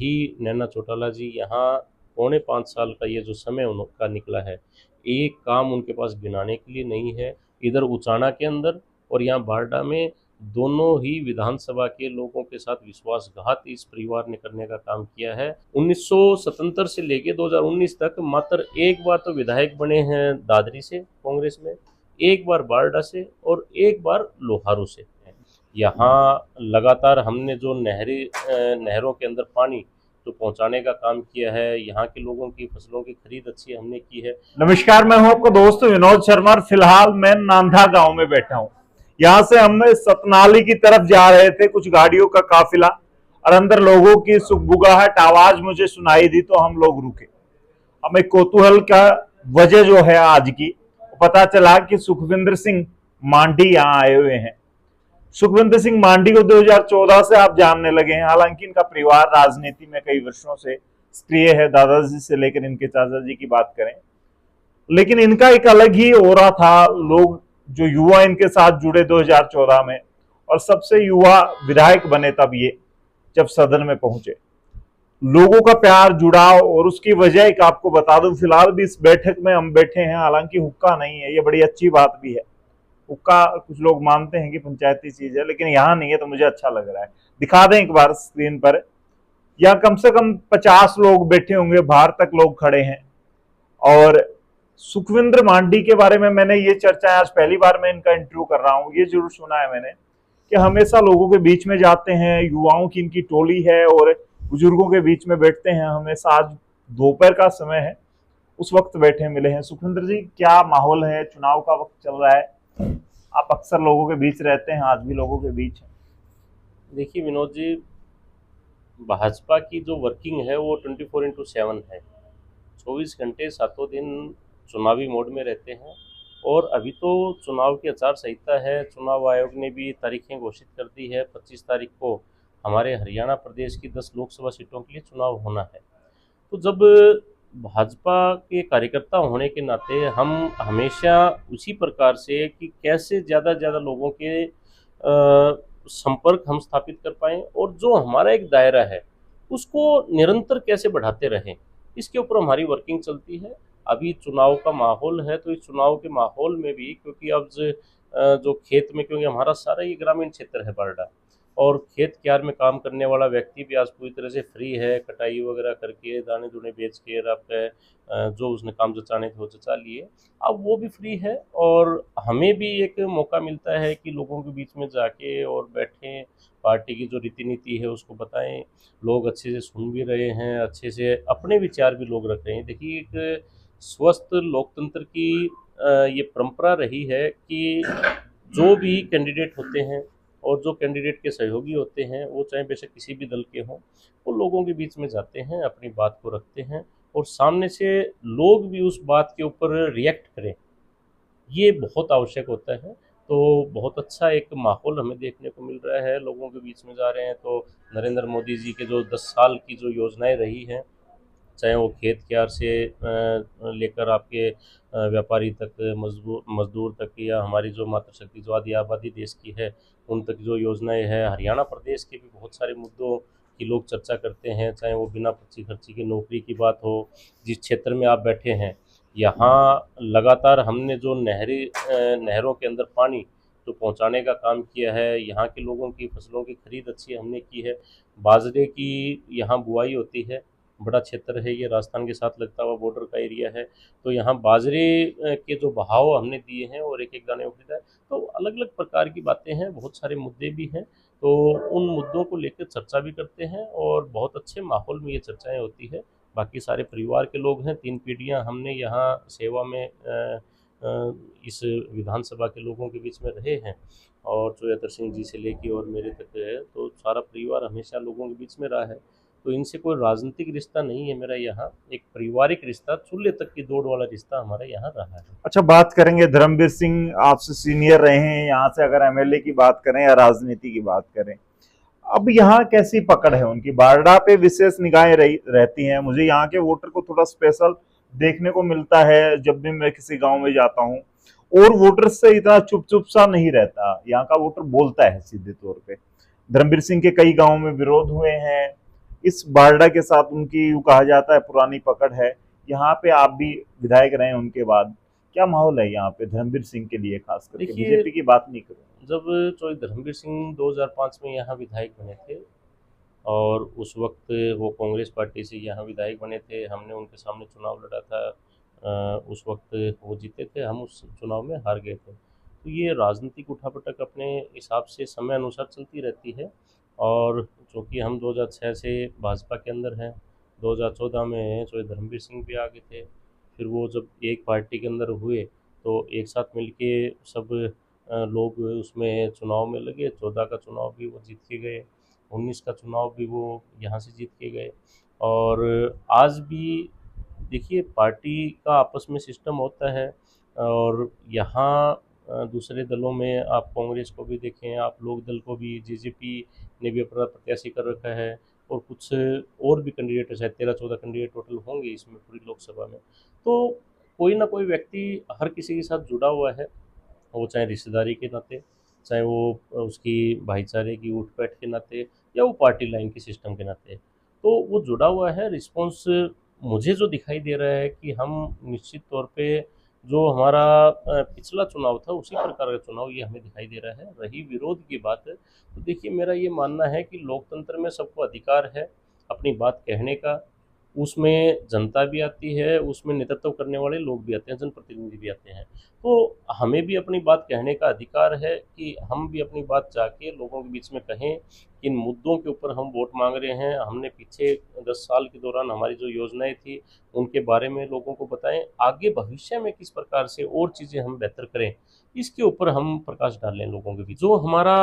भी नैना चौटाला जी यहाँ पौने 5 साल का ये जो समय उनका निकला है, एक काम उनके पास गिनाने के लिए नहीं है। इधर उचाना के अंदर और यहाँ बारडा में दोनों ही विधानसभा के लोगों के साथ विश्वासघात इस परिवार ने करने का काम किया है। 1977 से लेके 2019 तक मात्र एक बार तो विधायक बने हैं दादरी से कांग्रेस में, एक बार बारडा से और एक बार लोहारू से। यहाँ लगातार हमने जो नहरों के अंदर पानी जो पहुंचाने का काम किया है, यहाँ के लोगों की फसलों की खरीद अच्छी हमने की है। नमस्कार, मैं हूं आपका दोस्त विनोद शर्मा। फिलहाल मैं नांधा गांव में बैठा हूं। यहां से हम सतनाली की तरफ जा रहे थे, कुछ गाड़ियों का काफिला, और अंदर लोगों की सुगबुगाहट आवाज मुझे सुनाई दी तो हम लोग रुके। हमें कौतूहल का वजह जो है आज की पता चला कि सुखविंदर सिंह मांडी यहाँ आए हुए हैं। सुखविंदर सिंह मांडी को 2014 से आप जानने लगे हैं। हालांकि इनका परिवार राजनीति में कई वर्षों से सक्रिय है, दादाजी से लेकर इनके चाचा जी की बात करें, लेकिन इनका एक अलग ही ओरा था। लोग जो युवा इनके साथ जुड़े 2014 में, और सबसे युवा विधायक बने तब ये, जब सदन में पहुंचे। लोगों का प्यार, जुड़ाव, और उसकी वजह एक आपको बता दूं, फिलहाल भी इस बैठक में हम बैठे हैं, हालांकि हुक्का नहीं है, ये बड़ी अच्छी बात भी है। हुक्का कुछ लोग मानते हैं कि पंचायती चीज है, लेकिन यहाँ नहीं है, तो मुझे अच्छा लग रहा है। दिखा दें एक बार स्क्रीन पर। यहाँ कम से कम 50 लोग बैठे होंगे, बाहर तक लोग खड़े हैं। और सुखविंदर मांडी के बारे में मैंने ये चर्चा, आज पहली बार मैं इनका इंटरव्यू कर रहा हूँ, ये जरूर सुना है मैंने कि हमेशा लोगों के बीच में जाते हैं, युवाओं की इनकी टोली है और बुजुर्गों के बीच में बैठते हैं हमेशा। आज दोपहर का समय है, उस वक्त बैठे मिले हैं। सुखविंदर जी, क्या माहौल है? चुनाव का वक्त चल रहा है, आप अक्सर लोगों के बीच रहते हैं, आज भी लोगों के बीच हैं। देखिए विनोद जी, भाजपा की जो वर्किंग है वो 24x7 है। 24 घंटे सातों दिन चुनावी मोड में रहते हैं। और अभी तो चुनाव की आचार संहिता है, चुनाव आयोग ने भी तारीखें घोषित कर दी है। 25 तारीख को हमारे हरियाणा प्रदेश की 10 लोकसभा सीटों के लिए चुनाव होना है। तो जब भाजपा के कार्यकर्ता होने के नाते हम हमेशा उसी प्रकार से कि कैसे ज़्यादा से ज़्यादा लोगों के संपर्क हम स्थापित कर पाएँ और जो हमारा एक दायरा है उसको निरंतर कैसे बढ़ाते रहें, इसके ऊपर हमारी वर्किंग चलती है। अभी चुनाव का माहौल है, तो इस चुनाव के माहौल में भी, क्योंकि अब जो खेत में, क्योंकि हमारा सारा ये ग्रामीण क्षेत्र है बारडा, और खेत क्यार में काम करने वाला व्यक्ति भी आज पूरी तरह से फ्री है, कटाई वगैरह करके दाने दूने बेच के आपका जो उसने काम जचाने थे वो जचा लिए, अब वो भी फ्री है। और हमें भी एक मौका मिलता है कि लोगों के बीच में जाके और बैठें, पार्टी की जो रीति नीति है उसको बताएं। लोग अच्छे से सुन भी रहे हैं, अच्छे से अपने विचार भी लोग रख रहे हैं। देखिए, एक स्वस्थ लोकतंत्र की ये परंपरा रही है कि जो भी कैंडिडेट होते हैं और जो कैंडिडेट के सहयोगी होते हैं, वो चाहे बेशक किसी भी दल के हों, वो लोगों के बीच में जाते हैं, अपनी बात को रखते हैं और सामने से लोग भी उस बात के ऊपर रिएक्ट करें, ये बहुत आवश्यक होता है। तो बहुत अच्छा एक माहौल हमें देखने को मिल रहा है, लोगों के बीच में जा रहे हैं। तो नरेंद्र मोदी जी के जो 10 साल की जो योजनाएं रही हैं, चाहे वो खेत क्यार से लेकर आपके व्यापारी तक, मजदूर तक, या हमारी जो मातृशक्ति जो आदि आबादी देश की है उन तक जो योजनाएं हैं, हरियाणा प्रदेश के भी बहुत सारे मुद्दों की लोग चर्चा करते हैं, चाहे वो बिना पर्ची खर्ची की नौकरी की बात हो। जिस क्षेत्र में आप बैठे हैं, यहाँ लगातार हमने जो नहरों के अंदर पानी जो पहुंचाने का काम किया है, यहाँ के लोगों की फसलों की खरीद अच्छी हमने की है। बाजरे की यहाँ बुआई होती है, बड़ा क्षेत्र है ये, राजस्थान के साथ लगता हुआ बॉर्डर का एरिया है। तो यहाँ बाजरे के जो बहाव हमने दिए हैं और एक एक दाने को खरीदा है। तो अलग अलग प्रकार की बातें हैं, बहुत सारे मुद्दे भी हैं, तो उन मुद्दों को लेकर चर्चा भी करते हैं और बहुत अच्छे माहौल में ये चर्चाएं होती है। बाकी सारे परिवार के लोग हैं, 3 पीढ़ियाँ हमने यहाँ सेवा में इस विधानसभा के लोगों के बीच में रहे हैं, और चौहत्तर सिंह जी से लेके और मेरे तक है, तो सारा परिवार हमेशा लोगों के बीच में रहा है। तो इनसे कोई राजनीतिक रिश्ता नहीं है मेरा, यहाँ एक पारिवारिक रिश्ता, चूल्हे तक की दौड़ वाला रिश्ता हमारा यहाँ रहा है। अच्छा, बात करेंगे धर्मवीर सिंह, आपसे सीनियर रहे हैं यहाँ से, अगर एमएलए की बात करें या राजनीति की बात करें, अब यहाँ कैसी पकड़ है उनकी? बारडा पे विशेष निगाहें रहती हैं। मुझे यहाँ के वोटर को थोड़ा स्पेशल देखने को मिलता है जब भी मैं किसी गांव में जाता हूँ, और वोटर से इतना चुप चुप सा नहीं रहता। यहाँ का वोटर बोलता है सीधे तौर पे। धर्मवीर सिंह के कई गाँव में विरोध हुए हैं, इस बारडा के साथ उनकी यूं कहा जाता है पुरानी पकड़ है। यहाँ पे आप भी विधायक रहे उनके बाद, क्या माहौल है यहाँ पे धर्मवीर सिंह के लिए, खास करके देखिए, बीजेपी की बात नहीं करूँ। जब चौधरी धर्मवीर सिंह 2005 में यहाँ विधायक बने थे और उस वक्त वो कांग्रेस पार्टी से यहाँ विधायक बने थे, हमने उनके सामने चुनाव लड़ा था। उस वक्त वो जीते थे, हम उस चुनाव में हार गए थे। तो ये राजनीतिक उठापटक अपने हिसाब से समय अनुसार चलती रहती है। और चूँकि हम 2006 से भाजपा के अंदर हैं, 2014 में चौधरी धर्मवीर सिंह भी आ गए थे। फिर वो जब एक पार्टी के अंदर हुए तो एक साथ मिलके सब लोग उसमें चुनाव में लगे। 14 का चुनाव भी वो जीत के गए, 19 का चुनाव भी वो यहाँ से जीत के गए। और आज भी देखिए, पार्टी का आपस में सिस्टम होता है। और यहाँ दूसरे दलों में आप कांग्रेस को भी देखें, आप लोक दल को भी, जेजेपी ने भी अपना प्रत्याशी कर रखा है। और कुछ और भी कैंडिडेट, शायद 13-14 कैंडिडेट टोटल होंगे इसमें पूरी लोकसभा में। तो कोई ना कोई व्यक्ति हर किसी के साथ जुड़ा हुआ है, वो चाहे रिश्तेदारी के नाते, चाहे वो उसकी भाईचारे की उठ बैठ के नाते, या वो पार्टी लाइन के सिस्टम के नाते। तो वो जुड़ा हुआ है। रिस्पॉन्स मुझे जो दिखाई दे रहा है कि हम निश्चित तौर पे जो हमारा पिछला चुनाव था उसी प्रकार का चुनाव ये हमें दिखाई दे रहा है। रही विरोध की बात, तो देखिए, मेरा ये मानना है कि लोकतंत्र में सबको अधिकार है अपनी बात कहने का। उसमें जनता भी आती है, उसमें नेतृत्व करने वाले लोग भी आते हैं, जनप्रतिनिधि भी आते हैं। तो हमें भी अपनी बात कहने का अधिकार है कि हम भी अपनी बात जाके लोगों के बीच में कहें, किन मुद्दों के ऊपर हम वोट मांग रहे हैं। हमने पीछे 10 साल के दौरान हमारी जो योजनाएं थी उनके बारे में लोगों को बताएं। आगे भविष्य में किस प्रकार से और चीज़ें हम बेहतर करें, इसके ऊपर हम प्रकाश डालें लोगों के बीच। जो हमारा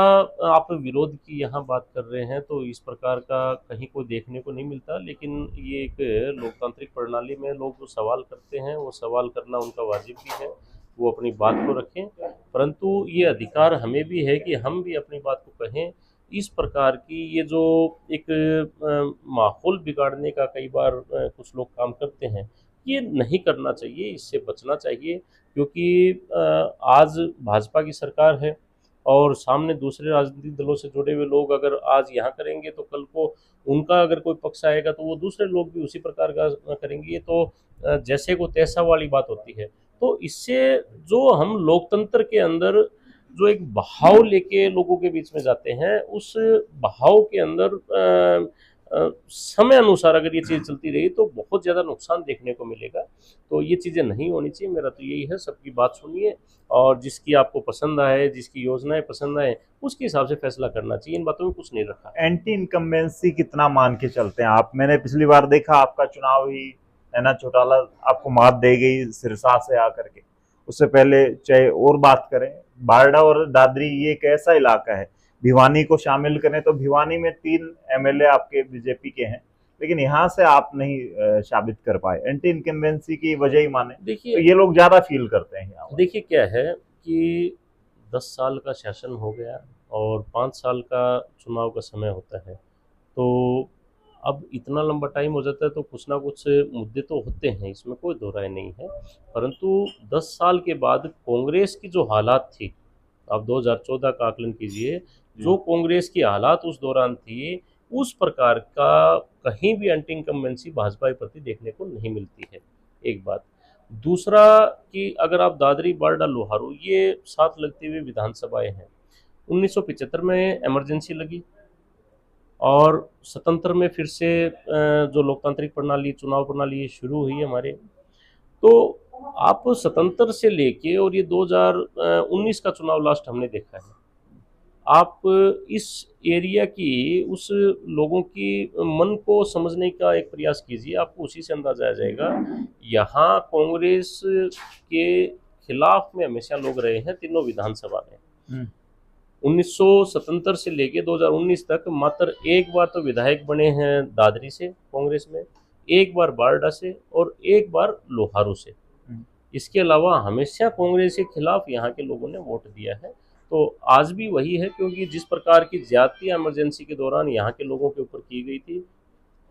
आप विरोध की यहाँ बात कर रहे हैं, तो इस प्रकार का कहीं कोई देखने को नहीं मिलता। लेकिन ये एक लोकतांत्रिक प्रणाली में लोग जो सवाल करते हैं, वो सवाल करना उनका वाजिब भी है, वो अपनी बात को रखें। परंतु ये अधिकार हमें भी है कि हम भी अपनी बात को कहें। इस प्रकार की ये जो एक माहौल बिगाड़ने का कई बार कुछ लोग काम करते हैं, ये नहीं करना चाहिए, इससे बचना चाहिए। क्योंकि आज भाजपा की सरकार है और सामने दूसरे राजनीतिक दलों से जुड़े हुए लोग अगर आज यहाँ करेंगे तो कल को उनका अगर कोई पक्ष आएगा तो वो दूसरे लोग भी उसी प्रकार का करेंगे। ये तो जैसे को तैसा वाली बात होती है। तो इससे जो हम लोकतंत्र के अंदर जो एक बहाव लेके लोगों के बीच में जाते हैं, उस बहाव के अंदर समय अनुसार अगर ये चीज़ चलती रही तो बहुत ज़्यादा नुकसान देखने को मिलेगा। तो ये चीज़ें नहीं होनी चाहिए। मेरा तो यही है, सबकी बात सुनिए और जिसकी आपको पसंद आए, जिसकी योजनाएं पसंद आए, उसके हिसाब से फैसला करना चाहिए। इन बातों में कुछ नहीं रखा। एंटी इनकम्बेंसी कितना मान के चलते हैं आप? मैंने पिछली बार देखा आपका चुनाव ही नैना चौटाला आपको मात दे गई सिरसा से आकर के। उससे पहले चाहे और बात करें, बारडा और दादरी ये एक ऐसा इलाका है, भिवानी को शामिल करें तो भिवानी में 3 एमएलए आपके बीजेपी के हैं, लेकिन यहाँ से आप नहीं साबित कर पाए। एंटी इनकम्बेंसी की वजह ही माने देखिए, तो ये लोग ज्यादा फील करते हैं यहाँ। देखिए क्या है कि 10 साल का शासन हो गया और 5 साल का चुनाव का समय होता है। तो अब इतना लंबा टाइम हो जाता है तो कुछ ना कुछ मुद्दे तो होते हैं, इसमें कोई दो राय नहीं है। परंतु 10 साल के बाद कांग्रेस की जो हालात थी, आप 2014 का आकलन कीजिए, जो कांग्रेस की हालात उस दौरान थी, उस प्रकार का कहीं भी एंटी इनकम्बेंसी भाजपा के प्रति देखने को नहीं मिलती है। एक बात। दूसरा कि अगर आप दादरी, बारडा, लोहारू ये साथ लगती हुई विधानसभाएं हैं। 1975 में इमरजेंसी लगी और 77 में फिर से जो लोकतांत्रिक प्रणाली, चुनाव प्रणाली ये शुरू हुई हमारे। तो आप 77 से लेके और ये 2019 का चुनाव लास्ट हमने देखा है। आप इस एरिया की, उस लोगों की मन को समझने का एक प्रयास कीजिए, आपको उसी से अंदाजा आ जाएगा। यहाँ कांग्रेस के खिलाफ में हमेशा लोग रहे हैं तीनों विधानसभा में। 1977 से लेके 2019 तक मात्र एक बार तो विधायक बने हैं दादरी से कांग्रेस में, एक बार बारडा से और एक बार लोहारू से। इसके अलावा हमेशा कांग्रेस के खिलाफ यहाँ के लोगों ने वोट दिया है। तो आज भी वही है, क्योंकि जिस प्रकार की ज्यादती इमरजेंसी के दौरान यहाँ के लोगों के ऊपर की गई थी,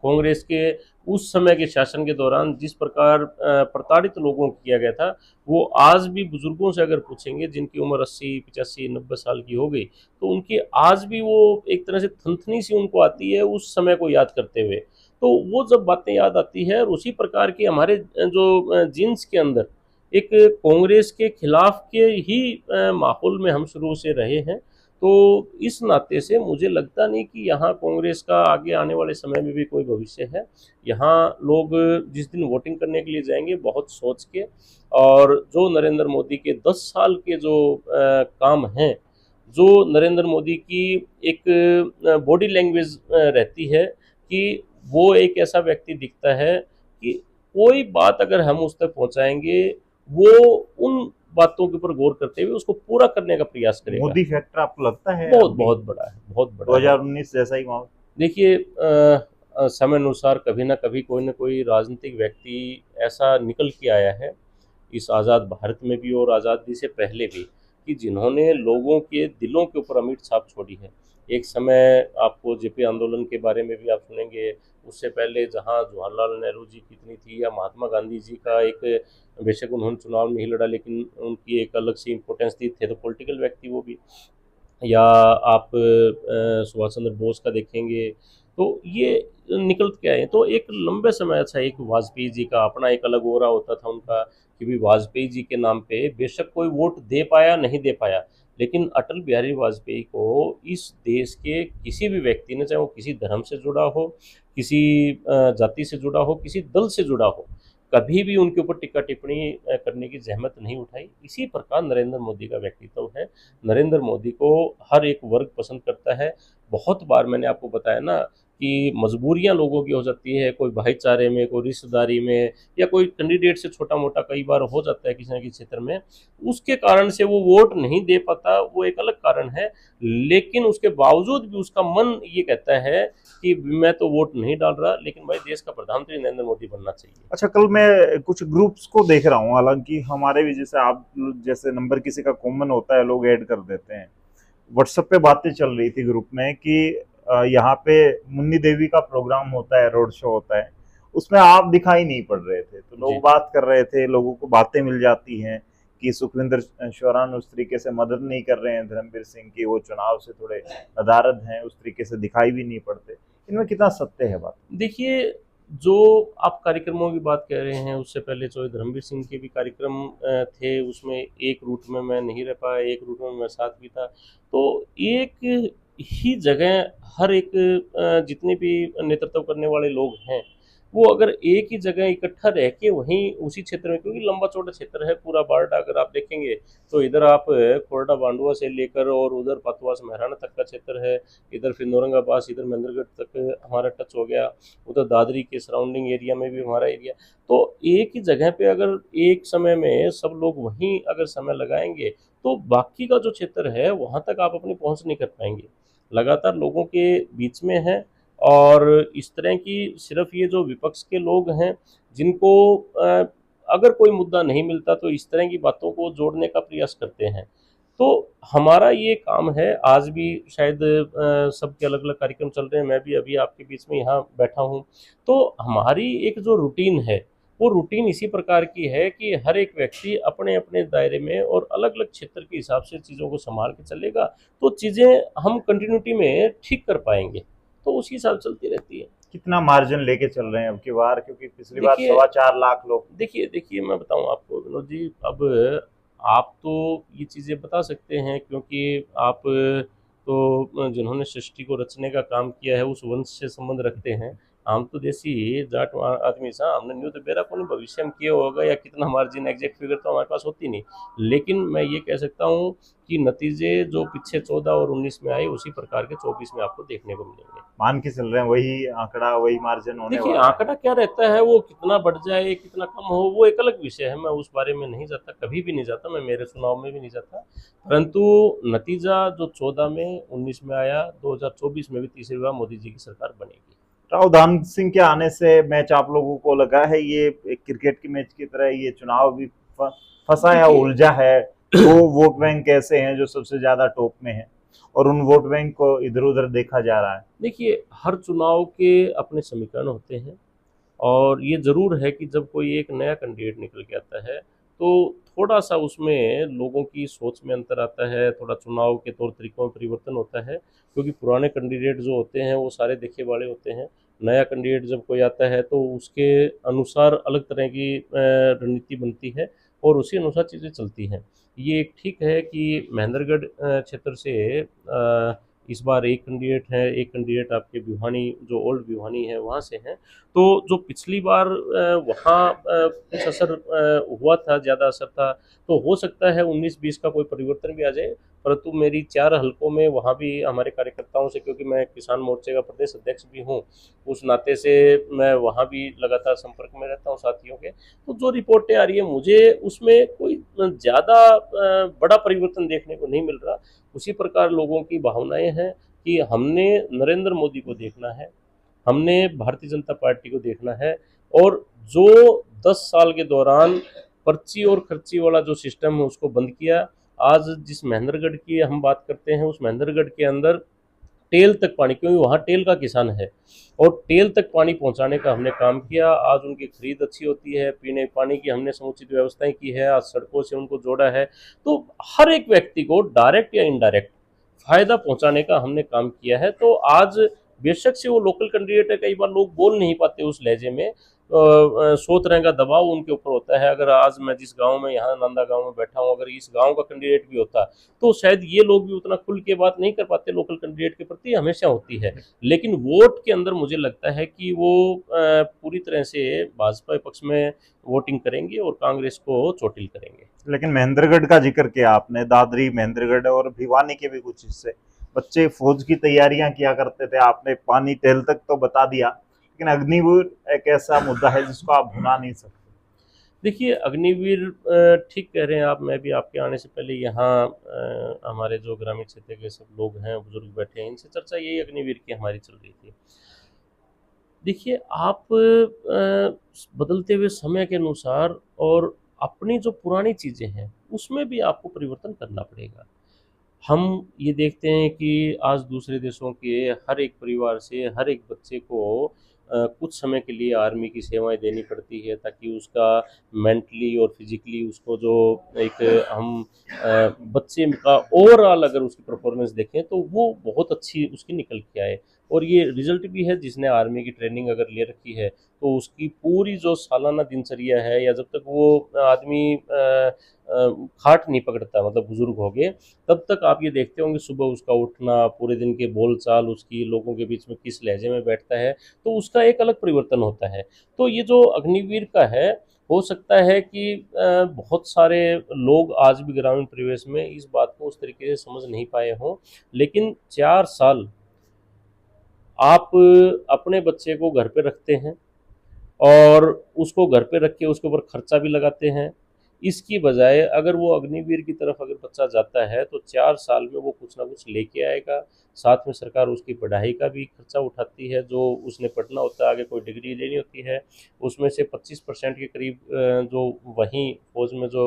कांग्रेस के उस समय के शासन के दौरान जिस प्रकार प्रताड़ित लोगों को किया गया था, वो आज भी बुजुर्गों से अगर पूछेंगे जिनकी उम्र 80, 85, 90 साल की हो गई, तो उनकी आज भी वो एक तरह से थनथनी सी उनको आती है उस समय को याद करते हुए। तो वो जब बातें याद आती है, और उसी प्रकार की हमारे जो जीन्स के अंदर एक कांग्रेस के खिलाफ के ही माहौल में हम शुरू से रहे हैं। तो इस नाते से मुझे लगता नहीं कि यहाँ कांग्रेस का आगे आने वाले समय में भी कोई भविष्य है। यहाँ लोग जिस दिन वोटिंग करने के लिए जाएंगे बहुत सोच के, और जो नरेंद्र मोदी के 10 साल के जो काम हैं, जो नरेंद्र मोदी की एक बॉडी लैंग्वेज रहती है कि वो एक ऐसा व्यक्ति दिखता है कि कोई बात अगर हम उस तक पहुंचाएंगे, वो उन बातों के ऊपर गौर करते हुए उसको पूरा करने का प्रयास करेगा। मोदी फैक्टर आपको लगता है बहुत बहुत बड़ा है, बहुत बड़ा 2019 जैसा ही माहौल? देखिए, समय अनुसार कभी ना कभी कोई ना कोई राजनीतिक व्यक्ति ऐसा निकल के आया है इस आज़ाद भारत में भी और आज़ादी से पहले भी, कि जिन्होंने लोगों के दिलों के ऊपर अमिट छाप छोड़ी है। एक समय आपको जेपी आंदोलन के बारे में भी आप सुनेंगे, उससे पहले जहाँ जवाहरलाल नेहरू जी कितनी थी, या महात्मा गांधी जी का एक, बेशक उन्होंने चुनाव नहीं लड़ा लेकिन उनकी एक अलग सी इम्पोर्टेंस थी, थे तो पॉलिटिकल व्यक्ति वो भी। या आप सुभाष चंद्र बोस का देखेंगे, तो ये निकल के आए। तो एक लंबे समय, अच्छा, एक वाजपेयी जी का अपना एक अलग ओरा होता था उनका, कि भी वाजपेयी जी के नाम पे बेशक कोई वोट दे पाया नहीं दे पाया, लेकिन अटल बिहारी वाजपेयी को इस देश के किसी भी व्यक्ति ने, चाहे वो किसी धर्म से जुड़ा हो, किसी जाति से जुड़ा हो, किसी दल से जुड़ा हो, कभी भी उनके ऊपर टिक्का टिप्पणी करने की जहमत नहीं उठाई। इसी प्रकार नरेंद्र मोदी का व्यक्तित्व है। नरेंद्र मोदी को हर एक वर्ग पसंद करता है। बहुत बार मैंने आपको बताया ना कि मजबूरियां लोगों की हो जाती है, कोई भाईचारे में, कोई रिश्तेदारी में, या कोई कैंडिडेट से छोटा मोटा कई बार हो जाता है किसी न किसी क्षेत्र में, उसके कारण से वो वोट नहीं दे पाता, वो एक अलग कारण है। लेकिन उसके बावजूद भी उसका मन ये कहता है कि मैं तो वोट नहीं डाल रहा, लेकिन भाई देश का प्रधानमंत्री नरेंद्र मोदी बनना चाहिए। अच्छा, कल मैं कुछ ग्रुप्स को देख रहा हूँ, हालांकि हमारे भी जैसे आप जैसे नंबर किसी का कॉमन होता है, लोग ऐड कर देते हैं। व्हाट्सएप पे बातें चल रही थी ग्रुप में कि यहाँ पे मुन्नी देवी का प्रोग्राम होता है, रोड शो होता है, उसमें आप दिखाई नहीं पड़ रहे थे। तो लोग बात कर रहे थे, लोगों को बातें मिल जाती हैं कि सुखविंदर शौरान उस तरीके से मदद नहीं कर रहे हैं धर्मवीर सिंह की, वो चुनाव से थोड़े नदारद हैं, उस तरीके से दिखाई भी नहीं पड़ते। इनमें कितना सत्य है बात? देखिए, जो आप कार्यक्रमों की बात कर रहे हैं, उससे पहले जो धर्मवीर सिंह के भी कार्यक्रम थे, उसमें एक रूट में मैं नहीं रह पाया, एक रूट में मैं साथ भी था। तो एक ही जगह हर एक जितने भी नेतृत्व करने वाले लोग हैं, वो अगर एक ही जगह इकट्ठा रह के वहीं उसी क्षेत्र में, क्योंकि लंबा चौड़ा क्षेत्र है पूरा बारडा, अगर आप देखेंगे तो इधर आप कोरडा बांडुआ से लेकर और उधर पतवास महराना तक का क्षेत्र है, इधर फिर औरंगाबाद, इधर महेंद्रगढ़ तक हमारा टच हो गया, उधर दादरी के सराउंडिंग एरिया में भी हमारा एरिया। तो एक ही जगह पे अगर एक समय में सब लोग वहीं अगर समय लगाएंगे, तो बाकी का जो क्षेत्र है वहाँ तक आप अपनी पहुँच नहीं कर पाएंगे। लगातार लोगों के बीच में है, और इस तरह की सिर्फ ये जो विपक्ष के लोग हैं, जिनको अगर कोई मुद्दा नहीं मिलता तो इस तरह की बातों को जोड़ने का प्रयास करते हैं। तो हमारा ये काम है, आज भी शायद सबके अलग अलग कार्यक्रम चल रहे हैं, मैं भी अभी आपके बीच में यहाँ बैठा हूँ। तो हमारी एक जो रूटीन है, वो रूटीन इसी प्रकार की है कि हर एक व्यक्ति अपने अपने दायरे में और अलग अलग क्षेत्र के हिसाब से चीज़ों को संभाल के चलेगा, तो चीज़ें हम कंटिन्यूटी में ठीक कर पाएंगे। तो उसी हिसाब चलती रहती है। कितना मार्जिन लेके चल रहे हैं अब की बार, क्योंकि पिछली बार 4.25 लाख लोग? देखिए मैं बताऊं आपको विनोद जी, अब आप तो ये चीज़ें बता सकते हैं, क्योंकि आप तो जिन्होंने सृष्टि को रचने का काम किया है उस वंश से संबंध रखते हैं। हम तो देसी जाट आदमी सा, हमने न्यू तो बेरा को नहीं भविष्य में किया होगा, या कितना मार्जिन एग्जैक्ट फिगर तो हमारे पास होती नहीं। लेकिन मैं ये कह सकता हूँ कि नतीजे जो पीछे 14 और 19 में आए, उसी प्रकार के 24 में आपको देखने को मिलेंगे। मान के चल रहे हैं वही आंकड़ा, वही मार्जिन होने देखिए, वाला है। आंकड़ा क्या रहता है, वो कितना बढ़ जाए कितना कम हो, वो एक अलग विषय है, मैं उस बारे में नहीं जाता, कभी भी नहीं जाता, मैं मेरे चुनाव में भी नहीं जाता। परंतु नतीजा जो 14 में 19 में आया, 2024 में भी तीसरी बार मोदी जी की सरकार बनेगी। राव धान सिंह के आने से मैच आप लोगों को लगा है ये एक क्रिकेट की मैच की तरह, ये चुनाव भी फंसा या उलझा है? वो वोट बैंक कैसे हैं जो सबसे ज्यादा टॉप में है? और उन वोट बैंक को इधर उधर देखा जा रहा है? देखिए, हर चुनाव के अपने समीकरण होते हैं, और ये ज़रूर है कि जब कोई एक नया कैंडिडेट निकल के आता है तो थोड़ा-सा उसमें लोगों की सोच में अंतर आता है, थोड़ा चुनाव के तौर तरीकों में परिवर्तन होता है, क्योंकि पुराने कैंडिडेट जो होते हैं वो सारे देखे वाले होते हैं। नया कैंडिडेट जब कोई आता है तो उसके अनुसार अलग तरह की रणनीति बनती है और उसी अनुसार चीज़ें चलती हैं। ये एक ठीक है कि महेंद्रगढ़ क्षेत्र से इस बार एक कैंडिडेट आपके भिवानी, जो ओल्ड भिवानी है वहाँ से हैं। तो जो पिछली बार वहाँ कुछ असर हुआ था, ज़्यादा असर था, तो हो सकता है 19-20 का कोई परिवर्तन भी आ जाए। परंतु मेरी 4 हलकों में वहाँ भी हमारे कार्यकर्ताओं से, क्योंकि मैं किसान मोर्चे का प्रदेश अध्यक्ष भी हूँ, उस नाते से मैं वहाँ भी लगातार संपर्क में रहता हूँ साथियों के। तो जो रिपोर्टें आ रही है मुझे उसमें कोई ज़्यादा बड़ा परिवर्तन देखने को नहीं मिल रहा। उसी प्रकार लोगों की भावनाएं हैं कि हमने नरेंद्र मोदी को देखना है, हमने भारतीय जनता पार्टी को देखना है, और जो 10 साल के दौरान पर्ची और खर्ची वाला जो सिस्टम है उसको बंद किया। आज जिस महेंद्रगढ़ की हम बात करते हैं, उस महेंद्रगढ़ के अंदर टेल तक पानी, क्योंकि वहाँ टेल का किसान है, और टेल तक पानी पहुँचाने का हमने काम किया। आज उनकी खरीद अच्छी होती है, पीने पानी की हमने समुचित व्यवस्थाएं की है, आज सड़कों से उनको जोड़ा है। तो हर एक व्यक्ति को डायरेक्ट या इनडायरेक्ट फायदा पहुंचाने का हमने काम किया है। तो आज बेशक से वो लोकल कैंडिडेट है, कई बार लोग बोल नहीं पाते उस लहजे में, 100 तरह का दबाव उनके ऊपर होता है। अगर आज मैं जिस गांव में, यहाँ नंदा गांव में बैठा हूँ, अगर इस गांव का कैंडिडेट भी होता तो शायद ये लोग भी उतना खुल के बात नहीं कर पाते। लोकल कैंडिडेट के प्रति हमेशा होती है, लेकिन वोट के अंदर मुझे लगता है कि वो पूरी तरह से भाजपा पक्ष में वोटिंग करेंगे और कांग्रेस को चोटिल करेंगे। लेकिन महेंद्रगढ़ का जिक्र किया आपने, दादरी, महेंद्रगढ़ और भिवानी के भी कुछ हिस्से बच्चे फौज की तैयारियां किया करते थे। आपने पानी टेल तक तो बता दिया, लेकिन अग्निवीर एक ऐसा मुद्दा है जिसको आप भुला नहीं सकते। देखिए, अग्निवीर ठीक कह रहे हैं आप। मैं भी आपके आने से पहले यहाँ हमारे जो ग्रामीण क्षेत्र के सब लोग हैं, बुजुर्ग बैठे हैं, इनसे चर्चा यही अग्निवीर की हमारी चल रही थी। देखिए, आप बदलते हुए समय के अनुसार और अपनी जो पुरानी चीज़ें हैं उसमें भी आपको परिवर्तन करना पड़ेगा। हम ये देखते हैं कि आज दूसरे देशों के हर एक परिवार से हर एक बच्चे को कुछ समय के लिए आर्मी की सेवाएं देनी पड़ती है, ताकि उसका मेंटली और फिजिकली उसको जो एक हम बच्चे का ओवरऑल अगर उसकी परफॉर्मेंस देखें तो वो बहुत अच्छी उसकी निकल के आए। और ये रिजल्ट भी है, जिसने आर्मी की ट्रेनिंग अगर ले रखी है तो उसकी पूरी जो सालाना दिनचर्या है, या जब तक वो आदमी खाट नहीं पकड़ता, मतलब बुजुर्ग हो गए, तब तक आप ये देखते होंगे सुबह उसका उठना, पूरे दिन के बोल चाल उसकी, लोगों के बीच में किस लहजे में बैठता है, तो उसका एक अलग परिवर्तन होता है। तो ये जो अग्निवीर का है, हो सकता है कि बहुत सारे लोग आज भी ग्रामीण परिवेश में इस बात को उस तरीके से समझ नहीं पाए हों, लेकिन 4 साल आप अपने बच्चे को घर पे रखते हैं और उसको घर पे रख के उसके ऊपर खर्चा भी लगाते हैं। इसकी बजाय अगर वो अग्निवीर की तरफ अगर बच्चा जाता है तो 4 साल में वो कुछ ना कुछ लेके आएगा। साथ में सरकार उसकी पढ़ाई का भी खर्चा उठाती है, जो उसने पढ़ना होता है, आगे कोई डिग्री लेनी होती है, उसमें से 25% के करीब जो वहीं फौज में जो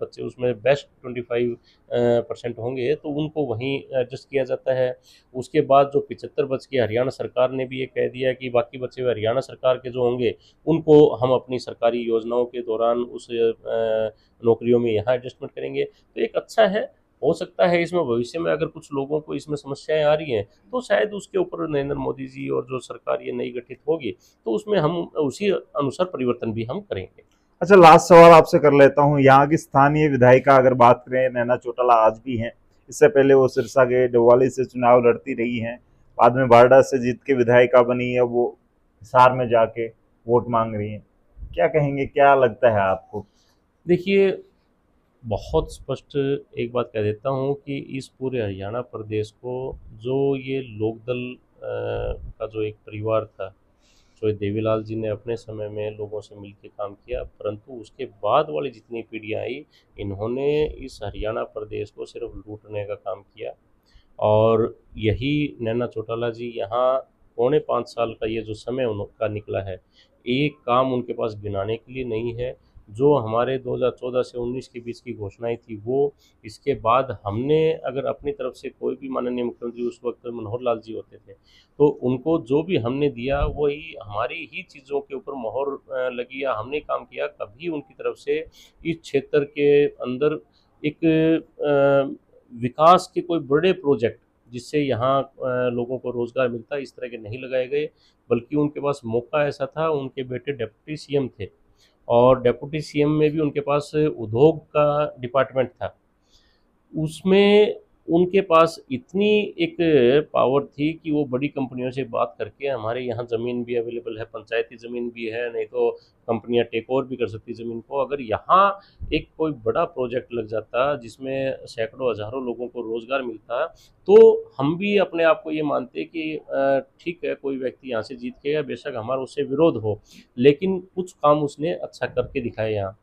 बच्चे उसमें बेस्ट 25% होंगे तो उनको वहीं एडजस्ट किया जाता है। उसके बाद जो 75 बच के, हरियाणा सरकार ने भी ये कह दिया कि बाकी बचे हुए हरियाणा सरकार के जो होंगे उनको हम अपनी सरकारी योजनाओं के दौरान उस नौकरियों में यहाँ एडजस्टमेंट करेंगे। तो एक अच्छा है। हो सकता है इसमें भविष्य में अगर कुछ लोगों को इसमें समस्याएं आ रही हैं तो शायद उसके ऊपर नरेंद्र मोदी जी और जो सरकार ये नई गठित होगी तो उसमें हम उसी अनुसार परिवर्तन भी हम करेंगे। अच्छा, लास्ट सवाल आपसे कर लेता हूँ। यहाँ की स्थानीय विधायिका अगर बात करें, नैना चौटाला आज भी हैं, इससे पहले वो सिरसा के डोवाली से चुनाव लड़ती रही हैं, बाद में बारडा से जीत के विधायिका बनी है, वो हिसार में जाके वोट मांग रही हैं। क्या कहेंगे, क्या लगता है आपको? देखिए, बहुत स्पष्ट एक बात कह देता हूँ कि इस पूरे हरियाणा प्रदेश को जो ये लोकदल का जो एक परिवार था, जो देवीलाल जी ने अपने समय में लोगों से मिलकर काम किया, परंतु उसके बाद वाली जितनी पीढ़ियाँ आई, इन्होंने इस हरियाणा प्रदेश को सिर्फ लूटने का काम किया। और यही नैना चौटाला जी यहाँ पौने 5 साल का ये जो समय उनका निकला है, एक काम उनके पास गिनाने के लिए नहीं है। जो हमारे 2014 से 19 के बीच की घोषणाएं थी वो, इसके बाद हमने अगर अपनी तरफ से कोई भी, माननीय मुख्यमंत्री उस वक्त मनोहर लाल जी होते थे, तो उनको जो भी हमने दिया वही हमारी ही चीज़ों के ऊपर मोहर लगी या हमने काम किया। कभी उनकी तरफ से इस क्षेत्र के अंदर एक विकास के कोई बड़े प्रोजेक्ट जिससे यहाँ लोगों को रोज़गार मिलता है, इस तरह के नहीं लगाए गए। बल्कि उनके पास मौका ऐसा था, उनके बेटे डिप्टी सीएम थे और डिप्टी सीएम में भी उनके पास उद्योग का डिपार्टमेंट था। उसमें उनके पास इतनी एक पावर थी कि वो बड़ी कंपनियों से बात करके, हमारे यहाँ ज़मीन भी अवेलेबल है, पंचायती ज़मीन भी है, नहीं तो कंपनियां टेक ओवर भी कर सकती ज़मीन को। अगर यहाँ एक कोई बड़ा प्रोजेक्ट लग जाता जिसमें सैकड़ों हज़ारों लोगों को रोज़गार मिलता, तो हम भी अपने आप को ये मानते कि ठीक है, कोई व्यक्ति यहाँ से जीत के गया, बेशक हमारा उससे विरोध हो, लेकिन कुछ काम उसने अच्छा करके दिखाए यहाँ।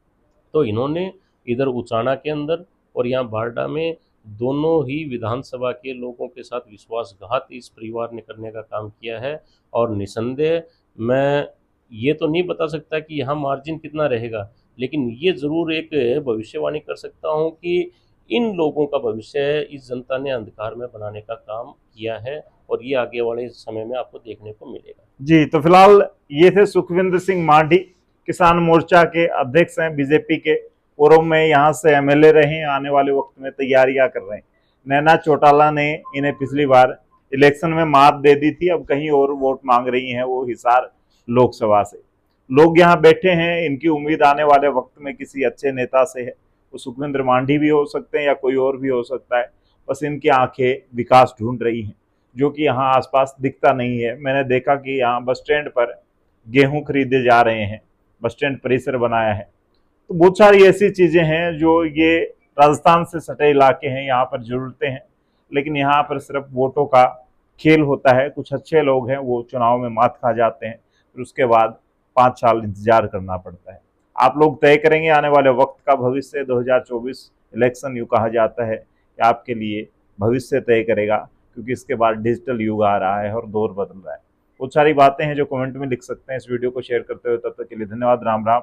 तो इन्होंने इधर उचाना के अंदर और यहाँ बारडा में दोनों ही विधानसभा के लोगों के साथ विश्वासघात इस परिवार ने करने का काम किया है। और निसंदेह मैं ये तो नहीं बता सकता कि यहाँ मार्जिन कितना रहेगा, लेकिन ये ज़रूर एक भविष्यवाणी कर सकता हूँ कि इन लोगों का भविष्य इस जनता ने अंधकार में बनाने का काम किया है और ये आगे वाले समय में आपको देखने को मिलेगा। जी, तो फिलहाल ये थे सुखविंदर सिंह मांडी, किसान मोर्चा के अध्यक्ष हैं बीजेपी के। पूर्व में यहाँ से एमएलए रहे, आने वाले वक्त में तैयारियां कर रहे हैं। नैना चौटाला ने इन्हें पिछली बार इलेक्शन में मात दे दी थी, अब कहीं और वोट मांग रही हैं, वो हिसार लोकसभा से। लोग यहाँ बैठे हैं, इनकी उम्मीद आने वाले वक्त में किसी अच्छे नेता से है। वो सुखविंदर मांडी भी हो सकते हैं या कोई और भी हो सकता है, बस इनकी आंखें विकास ढूंढ रही हैं, जो कि यहाँ आसपास दिखता नहीं है। मैंने देखा कि यहाँ बस स्टैंड पर गेहूं खरीदे जा रहे हैं, बस स्टैंड परिसर बनाया है। तो बहुत सारी ऐसी चीजें हैं जो ये राजस्थान से सटे इलाके हैं, यहाँ पर जरूरतें हैं, लेकिन यहाँ पर सिर्फ वोटों का खेल होता है। कुछ अच्छे लोग हैं, वो चुनाव में मात खा जाते हैं, फिर उसके बाद 5 साल इंतजार करना पड़ता है। आप लोग तय करेंगे आने वाले वक्त का भविष्य। 2024 इलेक्शन यूँ कहा जाता है कि आपके लिए भविष्य तय करेगा, क्योंकि इसके बाद डिजिटल युग आ रहा है और दौर बदल रहा है। बहुत सारी बातें हैं जो कमेंट में लिख सकते हैं। इस वीडियो को शेयर करते हुए तब तक के लिए धन्यवाद। राम राम।